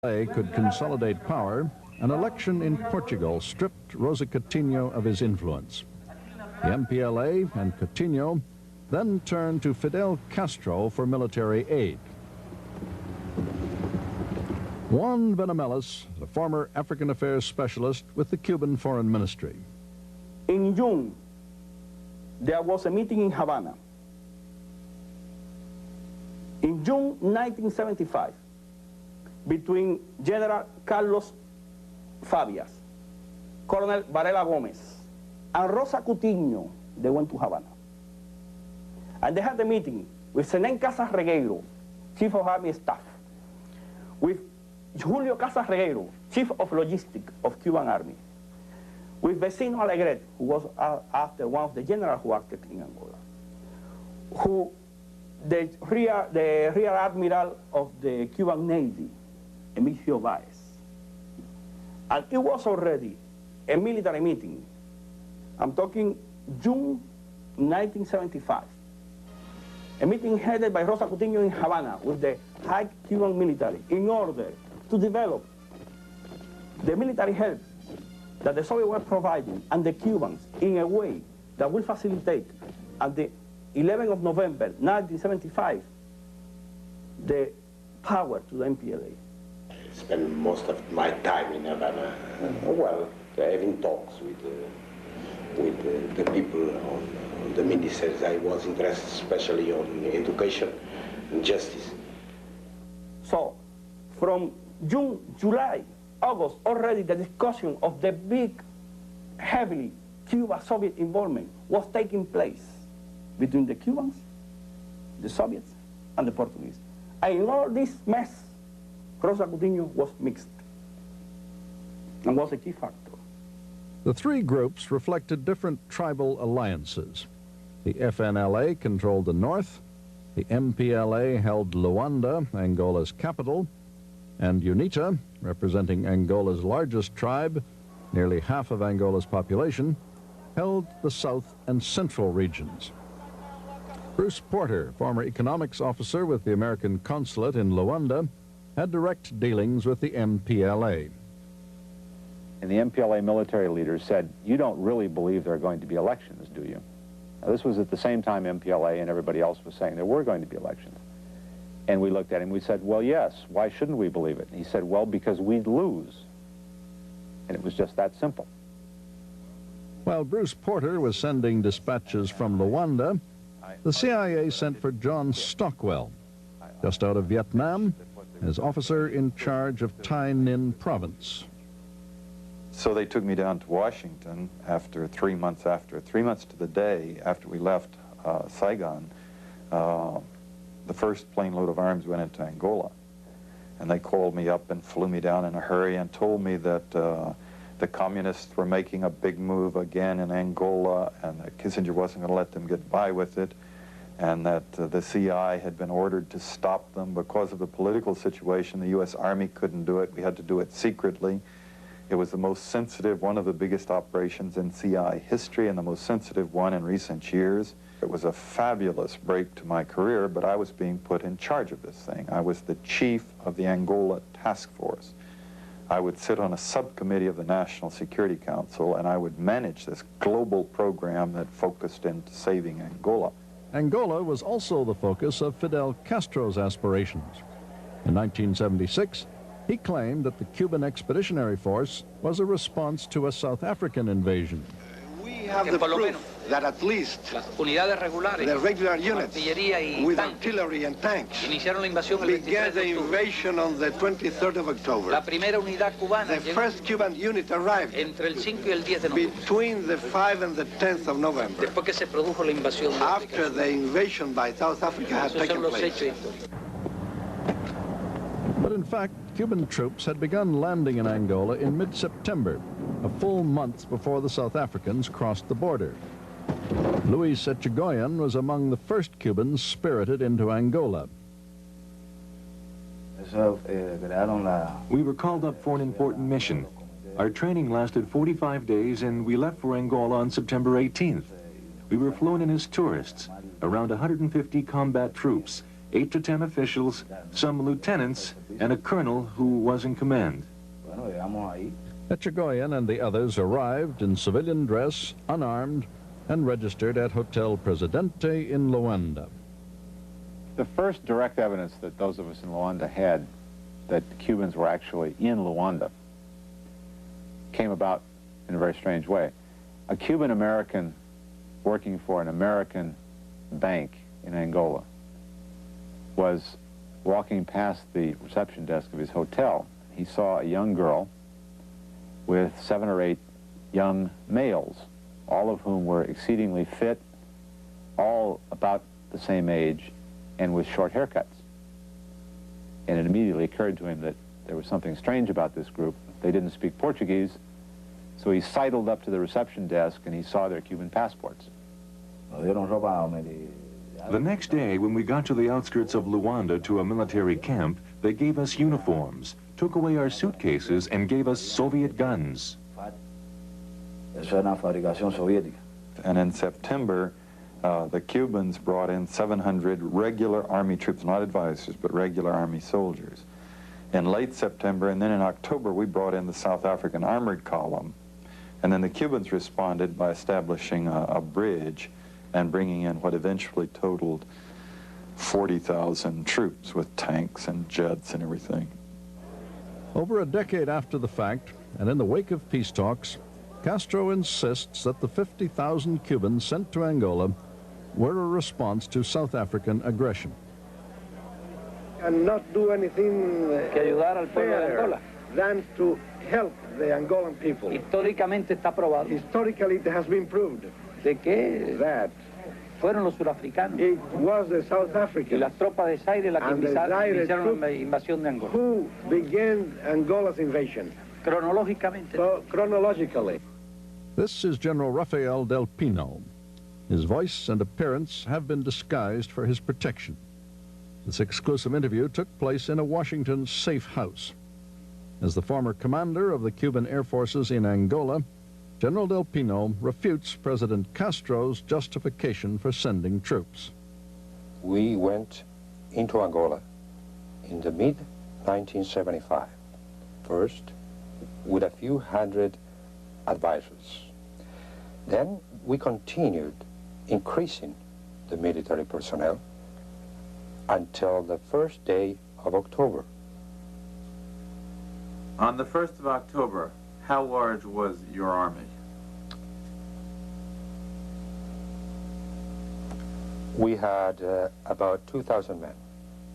could consolidate power, an election in Portugal stripped Rosa Coutinho of his influence. The MPLA and Coutinho then turned to Fidel Castro for military aid. Juan Benamelis, a former African affairs specialist with the Cuban Foreign Ministry. In June, there was a meeting in Havana. In June 1975, between General Carlos Fabias, Colonel Varela Gomez, and Rosa Coutinho, they went to Havana. And they had a meeting with Senén Casas Regueiro, Chief of Army Staff, with Julio Casas Regueiro, Chief of Logistics of Cuban Army, with Vecino Alegret, who was after one of the generals who acted in Angola, who the Rear Admiral of the Cuban Navy, Emilio Baez. And it was already a military meeting. I'm talking June 1975. A meeting headed by Rosa Coutinho in Havana with the high Cuban military in order to develop the military help that the Soviets were providing and the Cubans in a way that will facilitate at the 11th of November 1975 the power to the MPLA. I spent most of my time in Havana, well, having talks with the people on the ministers. I was interested especially on education and justice. So, from June, July, August, already the discussion of the big, heavily Cuba-Soviet involvement was taking place between the Cubans, the Soviets, and the Portuguese. And in all this mess, Rosa Coutinho was mixed and was a key factor. The three groups reflected different tribal alliances. The FNLA controlled the north, the MPLA held Luanda, Angola's capital, and UNITA, representing Angola's largest tribe, nearly half of Angola's population, held the south and central regions. Bruce Porter, former economics officer with the American consulate in Luanda, had direct dealings with the MPLA. And the MPLA military leaders said, "You don't really believe there are going to be elections, do you?" Now, this was at the same time MPLA and everybody else was saying there were going to be elections. And we looked at him, we said, "Well, yes, why shouldn't we believe it?" And he said, "Well, because we'd lose." And it was just that simple. While Bruce Porter was sending dispatches from Luanda, the CIA sent for John Stockwell, just out of Vietnam, as officer in charge of Tay Ninh province. So they took me down to Washington after 3 months to the day after we left Saigon. The first plane load of arms went into Angola. And they called me up and flew me down in a hurry and told me that the communists were making a big move again in Angola and that Kissinger wasn't going to let them get by with it, and that the CIA had been ordered to stop them because of the political situation. The U.S. Army couldn't do it. We had to do it secretly. It was the most sensitive, one of the biggest operations in CIA history and the most sensitive one in recent years. It was a fabulous break to my career, but I was being put in charge of this thing. I was the chief of the Angola task force. I would sit on a subcommittee of the National Security Council, and I would manage this global program that focused into saving Angola. Angola was also the focus of Fidel Castro's aspirations. In 1976, he claimed that the Cuban Expeditionary Force was a response to a South African invasion. We have the proof that at least the regular units with artillery and tanks began the invasion on the 23rd of October. The first Cuban unit arrived between the 5th and the 10th of November, after the invasion by South Africa had taken place. But in fact, Cuban troops had begun landing in Angola in mid-September, a full month before the South Africans crossed the border. Luis Echegoyen was among the first Cubans spirited into Angola. We were called up for an important mission. Our training lasted 45 days and we left for Angola on September 18th. We were flown in as tourists, around 150 combat troops, 8 to 10 officials, some lieutenants, and a colonel who was in command. Echegoyen and the others arrived in civilian dress, unarmed, and registered at Hotel Presidente in Luanda. The first direct evidence that those of us in Luanda had that the Cubans were actually in Luanda came about in a very strange way. A Cuban-American working for an American bank in Angola was walking past the reception desk of his hotel. He saw a young girl with 7 or 8 young males, all of whom were exceedingly fit, all about the same age, and with short haircuts. And it immediately occurred to him that there was something strange about this group. They didn't speak Portuguese, so he sidled up to the reception desk and he saw their Cuban passports. The next day, when we got to the outskirts of Luanda to a military camp, they gave us uniforms, took away our suitcases, and gave us Soviet guns. And in September, the Cubans brought in 700 regular Army troops, not advisors, but regular Army soldiers. In late September, and then in October, we brought in the South African Armored Column. And then the Cubans responded by establishing a bridge and bringing in what eventually totaled 40,000 troops with tanks and jets and everything. Over a decade after the fact, and in the wake of peace talks, Castro insists that the 50,000 Cubans sent to Angola were a response to South African aggression. And not do anything fairer than to help the Angolan people. Históricamente está probado Historically, it has been proved de que that fueron los surafricanos it was the South y Africans las tropas de Zaire las que and the Zaire iniciaron la troops invasión de Angola. who began Angola's invasion. Cronológicamente. So, chronologically. This is General Rafael Del Pino. His voice and appearance have been disguised for his protection. This exclusive interview took place in a Washington safe house. As the former commander of the Cuban Air Forces in Angola, General Del Pino refutes President Castro's justification for sending troops. We went into Angola in the mid-1975, first with a few hundred advisors. Then we continued increasing the military personnel until the first day of October. On the 1st of October, how large was your army? We had about 2,000 men,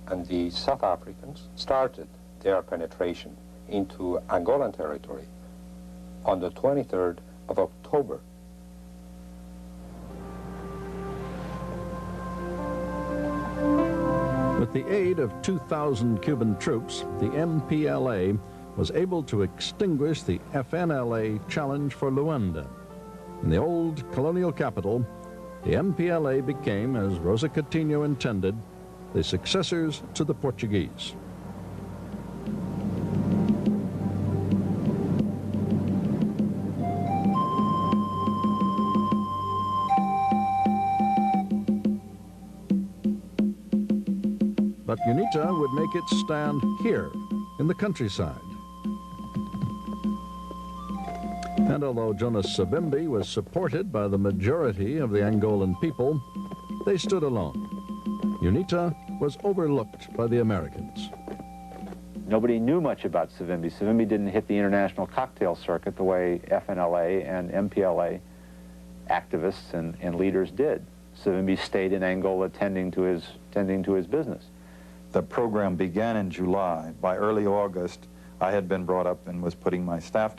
and the South Africans started their penetration into Angolan territory on the 23rd of October. With the aid of 2,000 Cuban troops, the MPLA was able to extinguish the FNLA challenge for Luanda. In the old colonial capital, the MPLA became, as Rosa Coutinho intended, the successors to the Portuguese. But UNITA would make its stand here, in the countryside. And although Jonas Savimbi was supported by the majority of the Angolan people, they stood alone. UNITA was overlooked by the Americans. Nobody knew much about Savimbi. Savimbi didn't hit the international cocktail circuit the way FNLA and MPLA activists and leaders did. Savimbi stayed in Angola tending to his business. The program began in July. By early August, I had been brought up and was putting my staff together.